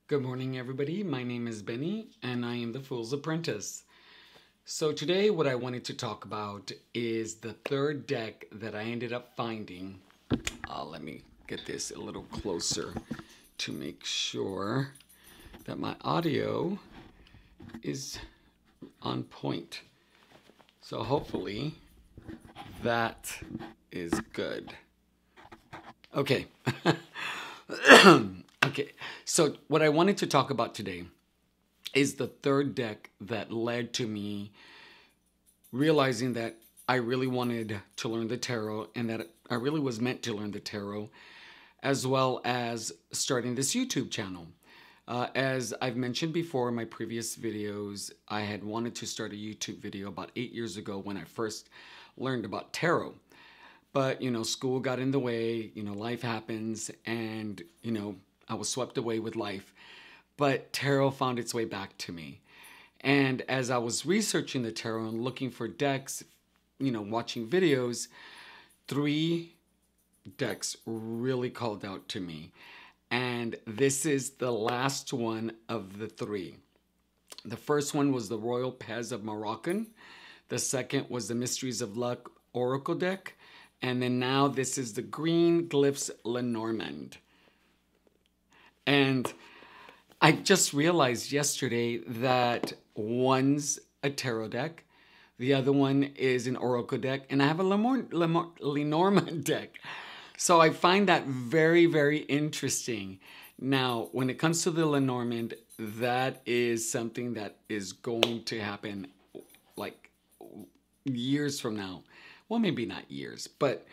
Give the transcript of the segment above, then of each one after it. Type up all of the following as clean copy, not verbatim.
Good morning, everybody. My name is Benny, and I am the Fool's Apprentice. So, today, what I wanted to talk about is the third deck that I ended up finding. Let me get this a little closer to make sure that my audio is on point. So, hopefully, that is good. Okay. Okay, so what I wanted to talk about today is the third deck that led to me realizing that I really wanted to learn the tarot and that I really was meant to learn the tarot, as well as starting this YouTube channel. As I've mentioned before in my previous videos, I had wanted to start a YouTube video about 8 years ago when I first learned about tarot. But, school got in the way, life happens, and, I was swept away with life. But tarot found its way back to me. And as I was researching the tarot and looking for decks, watching videos, 3 decks really called out to me. And this is the last one of the 3. The first one was the Royal Pez of Moroccan. The second was the Mysteries of Luck Oracle deck. And then now this is the Green Glyphs Lenormand. And I just realized yesterday that one's a tarot deck, the other one is an oracle deck, and I have a Lenormand deck. So I find that very, very interesting. Now, when it comes to the Lenormand, that is something that is going to happen like years from now. Well, maybe not years, but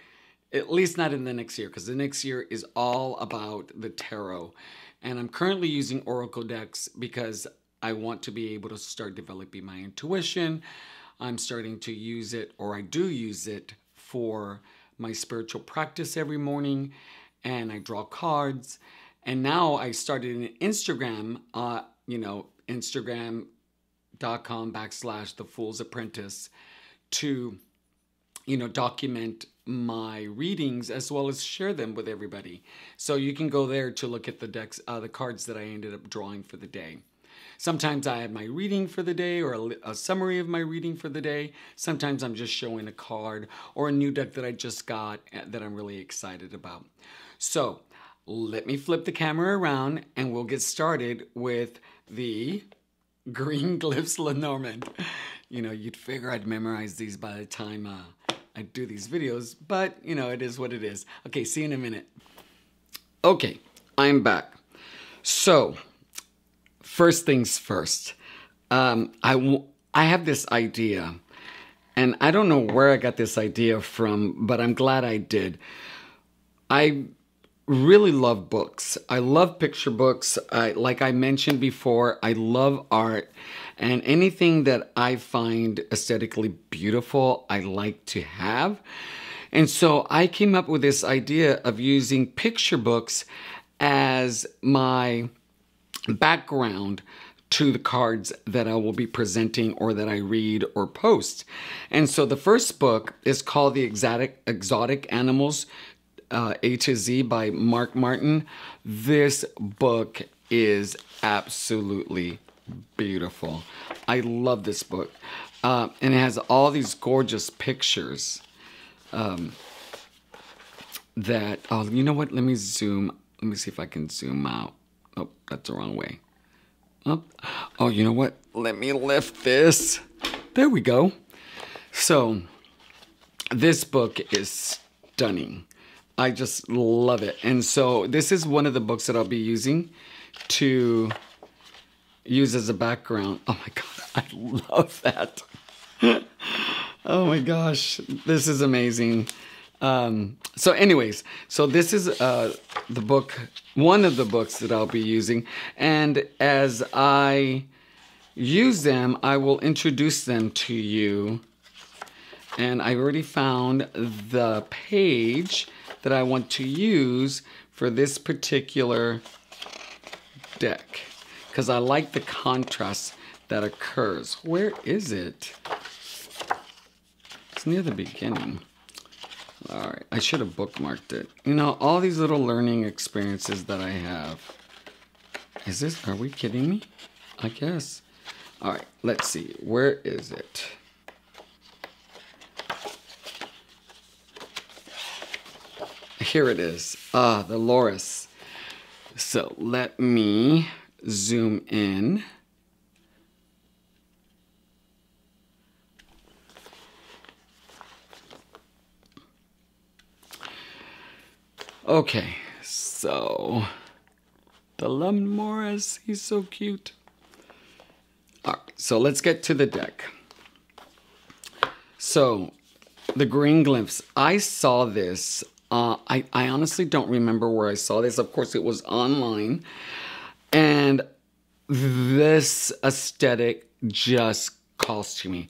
at least not in the next year, because the next year is all about the tarot. And I'm currently using oracle decks because I want to be able to start developing my intuition. I'm starting to use it, or I do use it, for my spiritual practice every morning, and I draw cards. And now I started an Instagram, Instagram.com/The Fool's Apprentice to document my readings as well as share them with everybody. So you can go there to look at the decks, the cards that I ended up drawing for the day. Sometimes I have my reading for the day or a summary of my reading for the day. Sometimes I'm just showing a card or a new deck that I just got that I'm really excited about. So let me flip the camera around and we'll get started with the Green Glyphs Lenormand. You'd figure I'd memorize these by the time I do these videos, but it is what it is. Okay, see you in a minute. Okay, I'm back. So, first things first. I have this idea, and I don't know where I got this idea from, but I'm glad I did. I really love books. I love picture books. Like I mentioned before, I love art. And anything that I find aesthetically beautiful, I like to have. And so I came up with this idea of using picture books as my background to the cards that I will be presenting or that I read or post. And so the first book is called The Exotic Animals A to Z by Mark Martin. This book is absolutely beautiful. I love this book. And it has all these gorgeous pictures that, you know what? Let me zoom. Let me see if I can zoom out. Oh, that's the wrong way. Oh, you know what? Let me lift this. There we go. So this book is stunning. I just love it. And so this is one of the books that I'll be using to use as a background. Oh my God, I love that. Oh my gosh, this is amazing. So anyways, so this is the book, one of the books that I'll be using. And as I use them, I will introduce them to you. And I already found the page that I want to use for this particular deck, because I like the contrast that occurs. Where is it? It's near the beginning. All right, I should have bookmarked it. All these little learning experiences that I have. Is this, are we kidding me? I guess. All right, let's see. Where is it? Here it is. Ah, the Loris. So let me zoom in. Okay, so the Lemon Morris, he's so cute. All right, so let's get to the deck. So the Green Glyphs, I saw this. I honestly don't remember where I saw this. Of course, it was online. And this aesthetic just calls to me.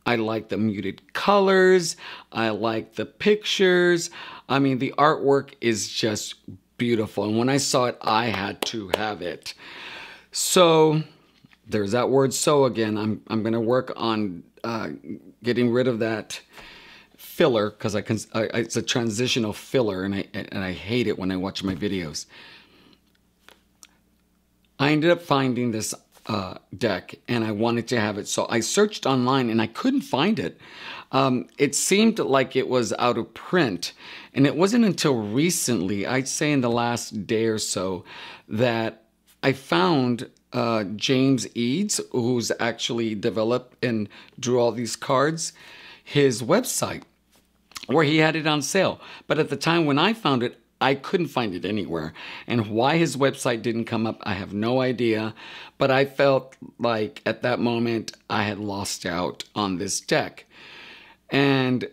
I like the muted colors. I like the pictures. I mean, the artwork is just beautiful. And when I saw it, I had to have it. So there's that word "so" again. I'm going to work on getting rid of that filler, because it's a transitional filler, and I hate it when I watch my videos. I ended up finding this deck, and I wanted to have it, so I searched online and I couldn't find it. It seemed like it was out of print, and it wasn't until recently, I'd say in the last day or so, that I found James Eads, who's actually developed and drew all these cards, his website, where he had it on sale. But at the time when I found it, I couldn't find it anywhere. And why his website didn't come up, I have no idea. But I felt like at that moment, I had lost out on this deck. And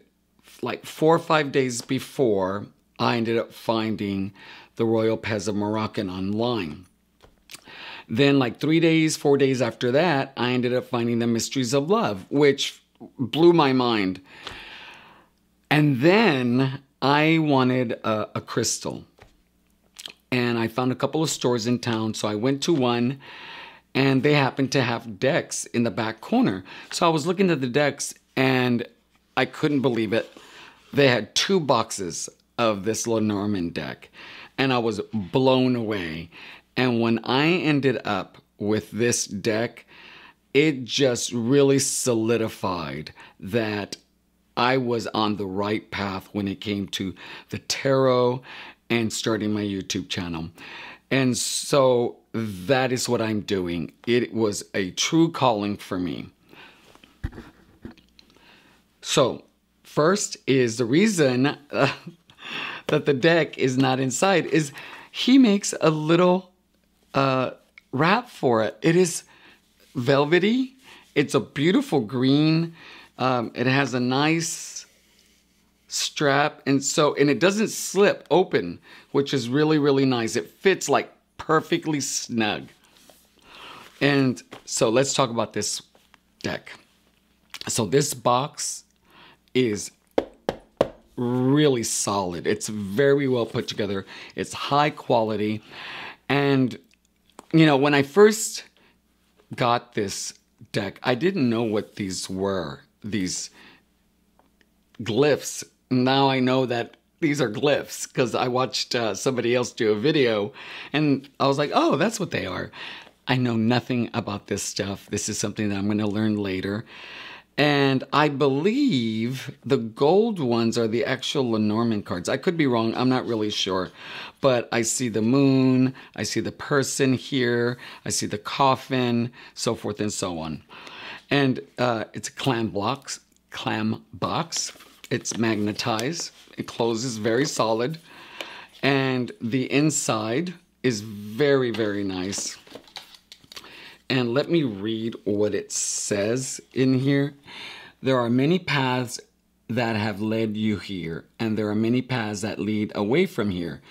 like 4 or 5 days before, I ended up finding the Royal Pez of Moroccan online. Then like 3 days, 4 days after that, I ended up finding the Mysteries of Love, which blew my mind. And then I wanted a crystal, and I found a couple of stores in town. So I went to one, and they happened to have decks in the back corner. So I was looking at the decks, and I couldn't believe it. They had 2 boxes of this Lenormand deck, and I was blown away. And when I ended up with this deck, it just really solidified that I was on the right path when it came to the tarot and starting my YouTube channel. And so that is what I'm doing. It was a true calling for me. So first is the reason that the deck is not inside is he makes a little wrap for it. It is velvety. It's a beautiful green. It has a nice strap, and it doesn't slip open, which is really, really nice. It fits like perfectly snug. And so let's talk about this deck. So this box is really solid. It's very well put together. It's high quality. And, you know, when I first got this deck, I didn't know what these were. These glyphs. Now I know that these are glyphs because I watched somebody else do a video, and I was like, oh, that's what they are. I know nothing about this stuff. This is something that I'm going to learn later. And I believe the gold ones are the actual Lenormand cards. I could be wrong. I'm not really sure. But I see the moon. I see the person here. I see the coffin, so forth and so on. And it's a clam box. It's magnetized. It closes very solid. And the inside is very, very nice. And let me read what it says in here. There are many paths that have led you here, and there are many paths that lead away from here.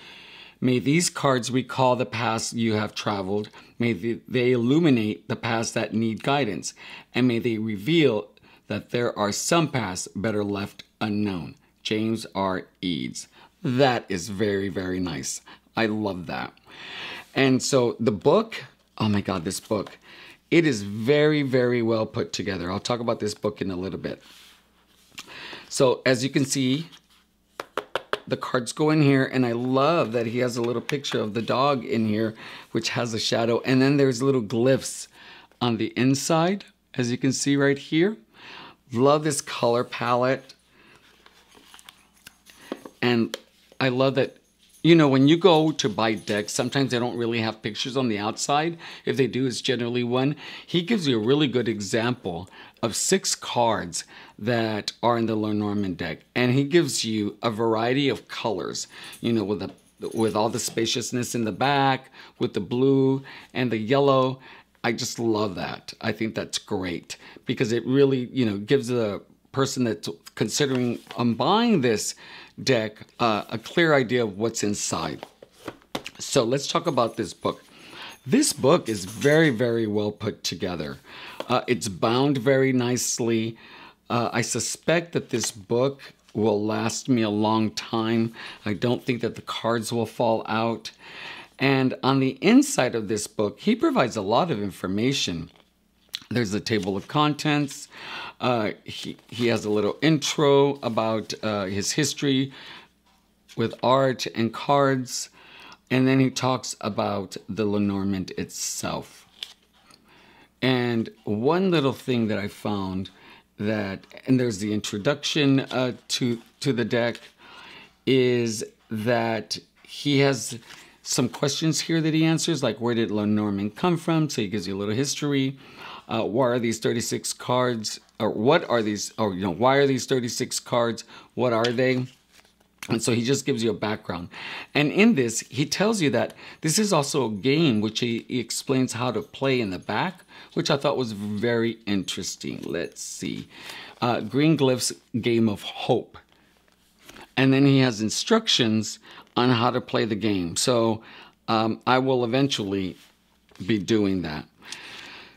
May these cards recall the paths you have traveled. May they illuminate the paths that need guidance. And may they reveal that there are some paths better left unknown. James R. Eads. That is very, very nice. I love that. And so the book, oh my God, this book, it is very, very well put together. I'll talk about this book in a little bit. So as you can see, the cards go in here, and I love that he has a little picture of the dog in here, which has a shadow. And then there's little glyphs on the inside, as you can see right here. Love this color palette. And I love that, you know, when you go to buy decks, sometimes they don't really have pictures on the outside. If they do, it's generally one. He gives you a really good example of 6 cards that are in the Lenormand deck. And he gives you a variety of colors, you know, with all the spaciousness in the back, with the blue and the yellow. I just love that. I think that's great because it really, you know, gives the person that's considering buying this deck a clear idea of what's inside. So let's talk about this book. This book is very, very well put together. It's bound very nicely. I suspect that this book will last me a long time. I don't think that the cards will fall out. And on the inside of this book, he provides a lot of information. There's a table of contents. He has a little intro about his history with art and cards. And then he talks about the Lenormand itself. And one little thing that I found that, and there's the introduction to the deck, is that he has some questions here that he answers, like where did Lenormand come from? So he gives you a little history. Why are these 36 cards, or what are these, or, you know, why are these 36 cards? What are they? And so he just gives you a background. And in this, he tells you that this is also a game, which he explains how to play in the back, which I thought was very interesting. Let's see. Green Glyphs Game of Hope. And then he has instructions on how to play the game. So I will eventually be doing that.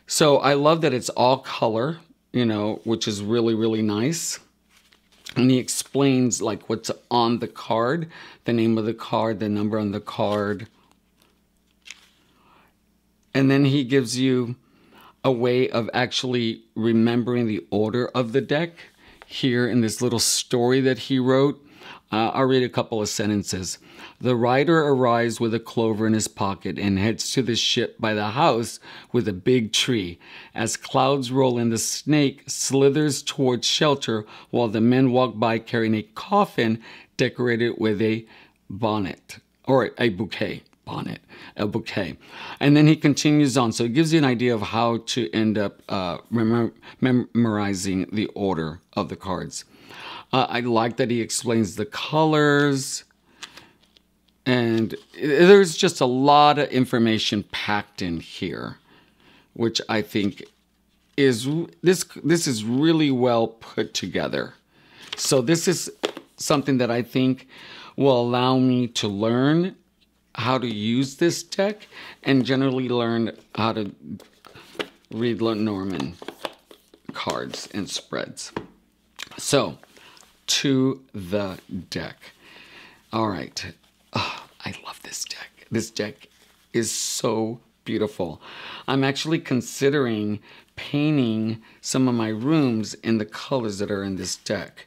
So I love that it's all color, you know, which is really, really nice. And he explains like what's on the card, the name of the card, the number on the card. And then he gives you a way of actually remembering the order of the deck here in this little story that he wrote. I'll read a couple of sentences. The rider arrives with a clover in his pocket and heads to the ship by the house with a big tree. As clouds roll in, the snake slithers towards shelter while the men walk by carrying a coffin decorated with a bonnet, or a bouquet. A bouquet. And then he continues on. So it gives you an idea of how to end up memorizing the order of the cards. I like that he explains the colors. And there's just a lot of information packed in here, which I think is, this is really well put together. So this is something that I think will allow me to learn how to use this deck and generally learn how to read Lenormand cards and spreads. So, to the deck. All right. Oh, I love this deck. This deck is so beautiful. I'm actually considering painting some of my rooms in the colors that are in this deck.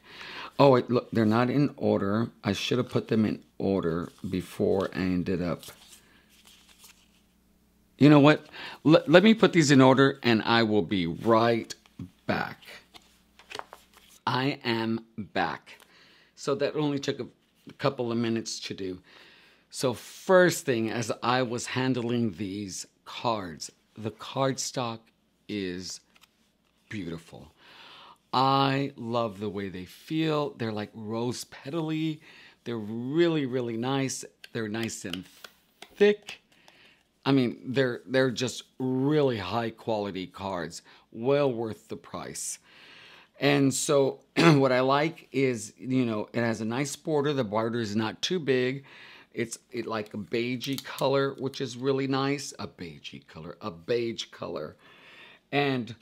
Oh, wait, look, they're not in order. I should have put them in order before I ended up. You know what? Let me put these in order and I will be right back. I am back. So that only took a couple of minutes to do. So first thing, as I was handling these cards, the cardstock is beautiful. I love the way they feel. They're like rose petally. They're really, really nice. They're nice and thick. I mean, they're just really high quality cards. Well worth the price. And so what I like is, you know, it has a nice border. The border is not too big. It's like a beigey color, which is really nice. A beige color. And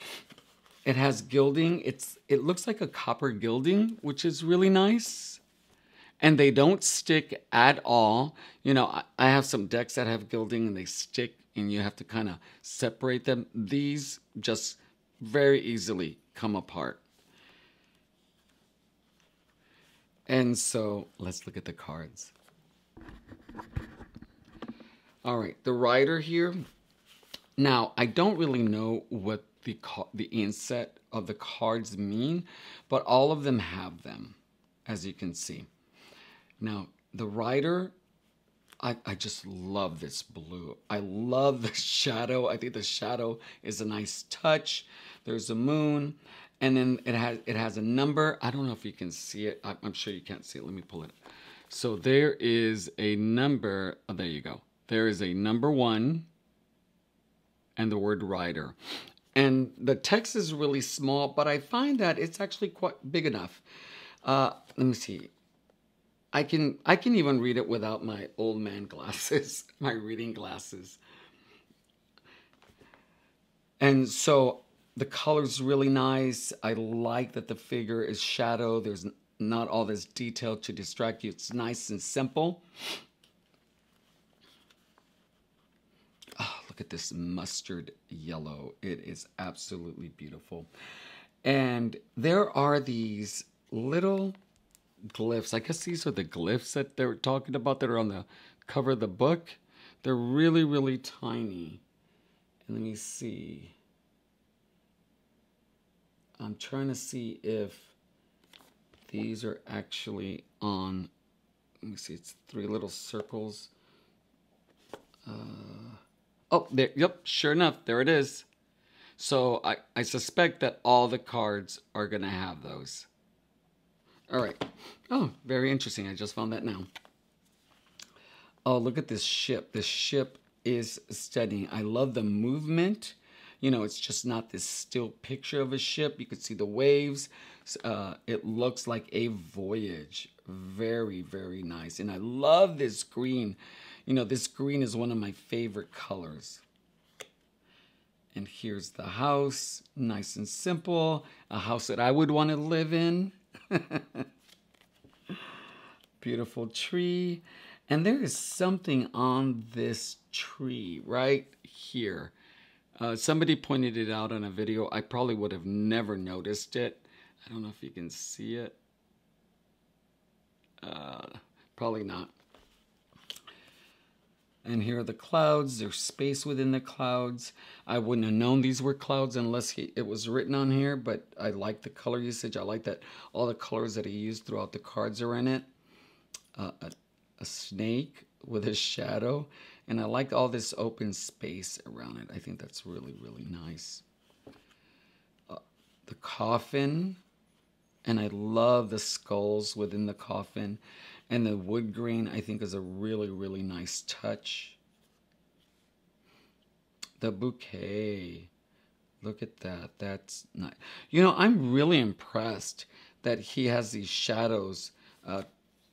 it has gilding. It looks like a copper gilding, which is really nice. And they don't stick at all. You know, I have some decks that have gilding and they stick and you have to kind of separate them. These just very easily come apart. And so let's look at the cards. All right, the rider here. Now, I don't really know what the inset of the cards mean, but all of them have them, as you can see. Now, the rider, I just love this blue. I love the shadow. I think the shadow is a nice touch. There's a moon, and then it has a number. I don't know if you can see it. I'm sure you can't see it. Let me pull it. So there is a number. Oh, there you go. There is a number 1 and the word rider. And the text is really small, but I find that it's actually quite big enough. Let me see. I can even read it without my old man glasses, my reading glasses. And so the color's really nice. I like that the figure is shadow. There's not all this detail to distract you. It's nice and simple. Oh, look at this mustard yellow. It is absolutely beautiful. And there are these little glyphs. I guess these are the glyphs that they're talking about that are on the cover of the book. They're really, really tiny. And let me see. I'm trying to see if these are actually on. Let me see. It's 3 little circles. Oh, there. Yep. Sure enough, there it is. So I suspect that all the cards are going to have those. All right. Oh, very interesting. I just found that now. Oh, look at this ship. This ship is stunning. I love the movement. You know, it's just not this still picture of a ship. You can see the waves. It looks like a voyage. Very, very nice. And I love this green. You know, this green is one of my favorite colors. And here's the house. Nice and simple. A house that I would want to live in. Beautiful tree. And there is something on this tree right here. Somebody pointed it out on a video. I probably would have never noticed it. I don't know if you can see it. Probably not. And here are the clouds. There's space within the clouds. I wouldn't have known these were clouds unless it was written on here, but I like the color usage. I like that all the colors that he used throughout the cards are in it. A snake with a shadow. And I like all this open space around it. I think that's really, really nice. The coffin. And I love the skulls within the coffin. And the wood grain, I think, is a really, really nice touch. The bouquet. Look at that. That's nice. You know, I'm really impressed that he has these shadows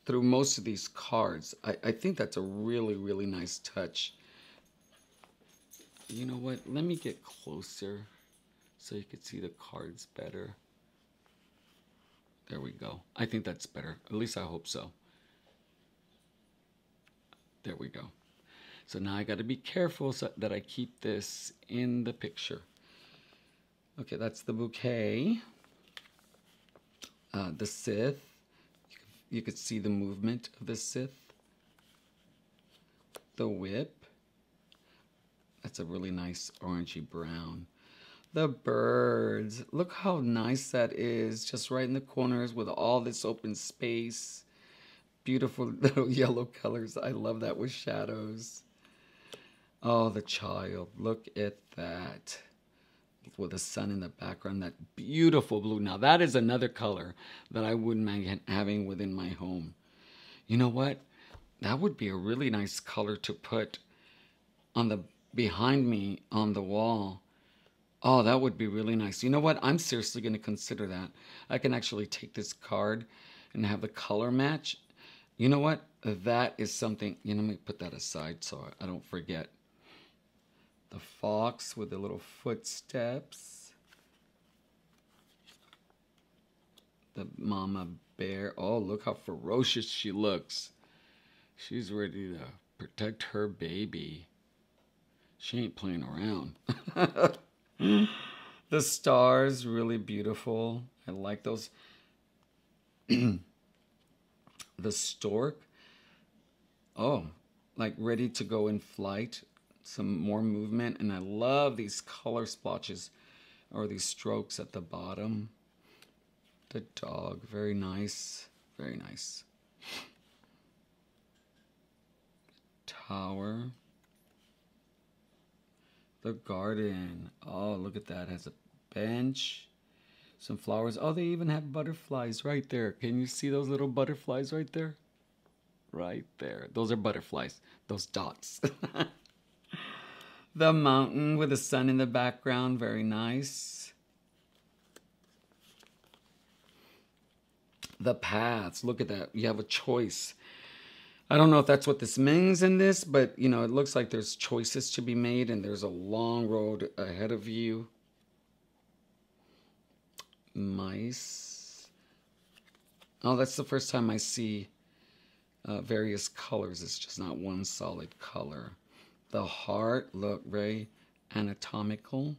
through most of these cards. I think that's a really, really nice touch. You know what? Let me get closer so you can see the cards better. There we go. I think that's better. At least I hope so. There we go. So now I got to be careful so that I keep this in the picture. Okay, that's the bouquet. The Sith. You could see the movement of the Sith. The whip. That's a really nice orangey brown. The birds. Look how nice that is. Just right in the corners with all this open space. Beautiful little yellow colors. I love that with shadows. Oh, the child. Look at that. With the sun in the background. That beautiful blue. Now that is another color that I wouldn't mind having within my home. You know what? That would be a really nice color to put on the behind me on the wall. Oh, that would be really nice. You know what? I'm seriously going to consider that. I can actually take this card and have the color match. You know what? That is something. You know, let me put that aside so I don't forget. The fox with the little footsteps. The mama bear. Oh, look how ferocious she looks. She's ready to protect her baby. She ain't playing around. The stars, really beautiful. I like those. The stork. Oh, like ready to go in flight. Some more movement. And I love these color splotches or these strokes at the bottom. The dog. Very nice. Very nice. Tower. The garden. Oh, look at that. It has a bench. Some flowers. Oh, they even have butterflies right there. Can you see those little butterflies right there? Right there. Those are butterflies. Those dots. The mountain with the sun in the background. Very nice. The paths. Look at that. You have a choice. I don't know if that's what this means in this, but you know, it looks like there's choices to be made and there's a long road ahead of you. Mice. Oh, that's the first time I see various colors. It's just not one solid color. The heart, look, very anatomical.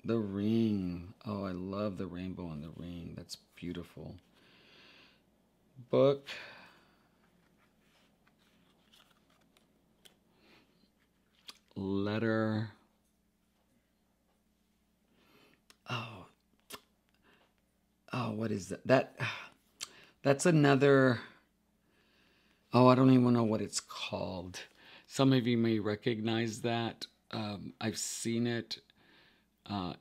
The ring. Oh, I love the rainbow on the ring. That's beautiful. Book. Letter. Oh, what is that? That's another. Oh, I don't even know what it's called. Some of you may recognize that. I've seen it on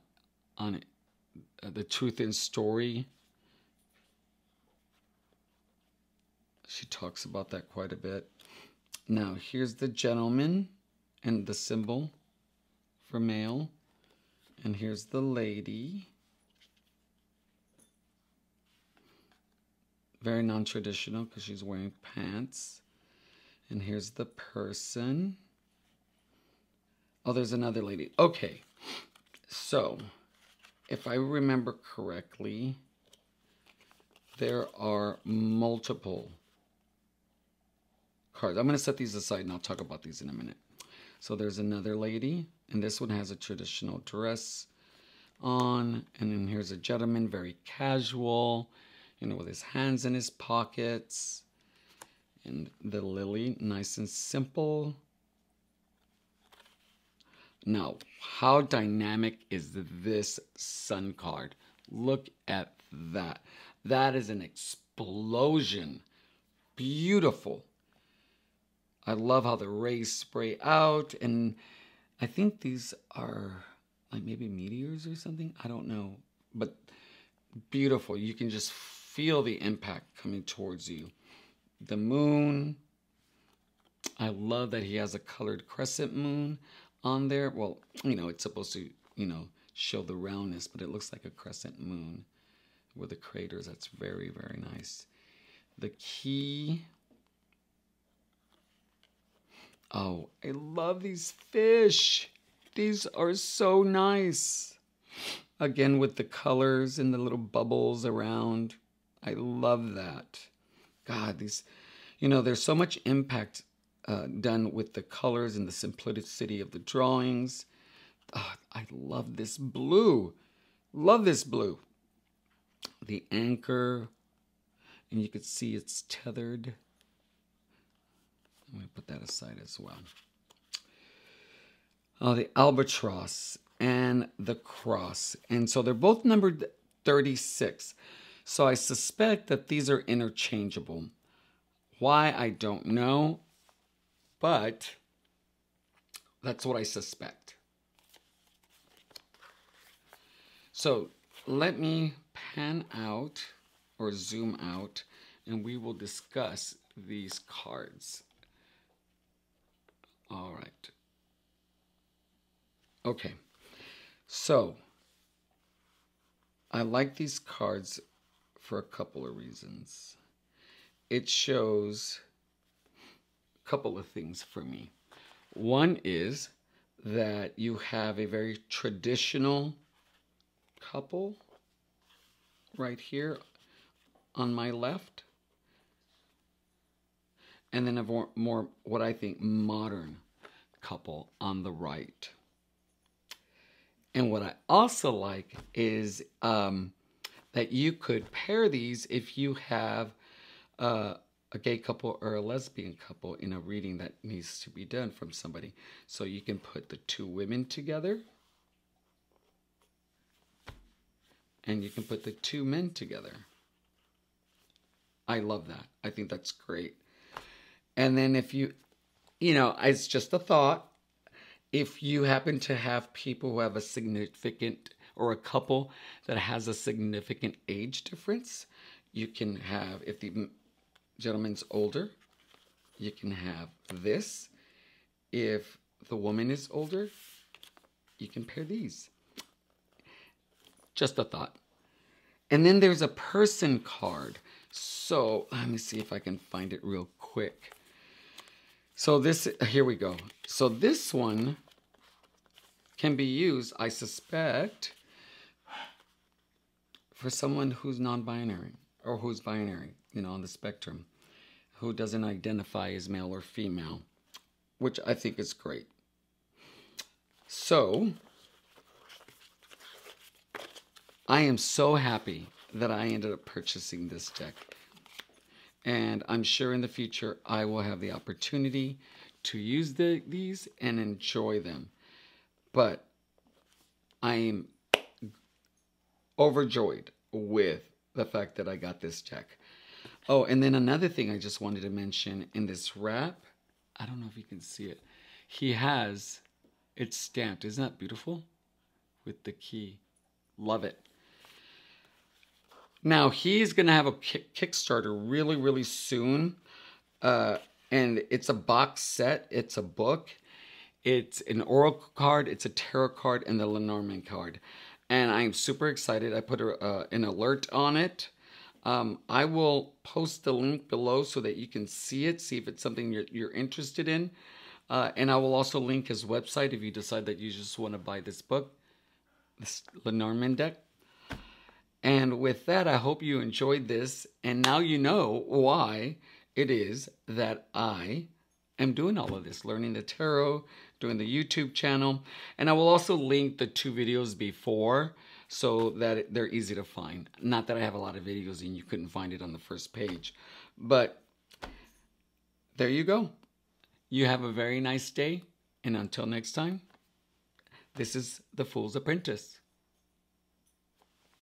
The Truth in Story. She talks about that quite a bit. Now, here's the gentleman and the symbol for male. And here's the lady. Very non-traditional because she's wearing pants. And here's the person. Oh, there's another lady. Okay. So, if I remember correctly, there are multiple cards. I'm going to set these aside and I'll talk about these in a minute. So there's another lady, and this one has a traditional dress on. And then here's a gentleman, very casual, you know, with his hands in his pockets. And the lily, nice and simple. Now, how dynamic is this sun card? Look at that. That is an explosion. Beautiful. I love how the rays spray out. And I think these are like maybe meteors or something. I don't know. But beautiful. You can just feel the impact coming towards you. The moon. I love that he has a colored crescent moon on there. Well, you know, it's supposed to, you know, show the roundness, but it looks like a crescent moon with the craters. That's very, very nice. The key. Oh, I love these fish. These are so nice. Again, with the colors and the little bubbles around. I love that. God, these, you know, there's so much impact done with the colors and the simplicity of the drawings. Oh, I love this blue. Love this blue. The anchor, and you can see it's tethered. I'm going to put that aside as well. The albatross and the cross. And so they're both numbered 36. So I suspect that these are interchangeable. Why, I don't know. But that's what I suspect. So let me pan out or zoom out and we will discuss these cards. All right. Okay. So I like these cards for a couple of reasons. It shows a couple of things for me. One is that you have a very traditional couple right here on my left, and then a more what I think modern couple on the right. And what I also like is that you could pair these if you have a gay couple or a lesbian couple in a reading that needs to be done from somebody. So you can put the two women together, and you can put the two men together. I love that. I think that's great. And then if you know, it's just a thought. If you happen to have people who have a significant, or a couple that has a significant age difference, you can have, if the gentleman's older, you can have this. If the woman is older, you can pair these. Just a thought. And then there's a person card. So let me see if I can find it real quick. So this, here we go. So this one can be used, I suspect, for someone who's non-binary or who's binary, you know, on the spectrum, who doesn't identify as male or female, which I think is great. So I am so happy that I ended up purchasing this deck. And I'm sure in the future I will have the opportunity to use these and enjoy them. But I am overjoyed with the fact that I got this deck. Oh, and then another thing I just wanted to mention in this wrap, I don't know if you can see it. He has it stamped. Isn't that beautiful? With the key. Love it. Now, he's going to have a Kickstarter really, really soon. And it's a box set. It's a book. It's an oracle card. It's a tarot card and the Lenormand card. And I'm super excited. I put an alert on it. I will post the link below so that you can see it, see if it's something you're interested in. And I will also link his website if you decide that you just want to buy this book, this Lenormand deck. And with that, I hope you enjoyed this. And now you know why it is that I am doing all of this, learning the tarot, doing the YouTube channel. And I will also link the 2 videos before so that they're easy to find. Not that I have a lot of videos and you couldn't find it on the first page. But there you go. You have a very nice day. And until next time, this is The Fool's Apprentice.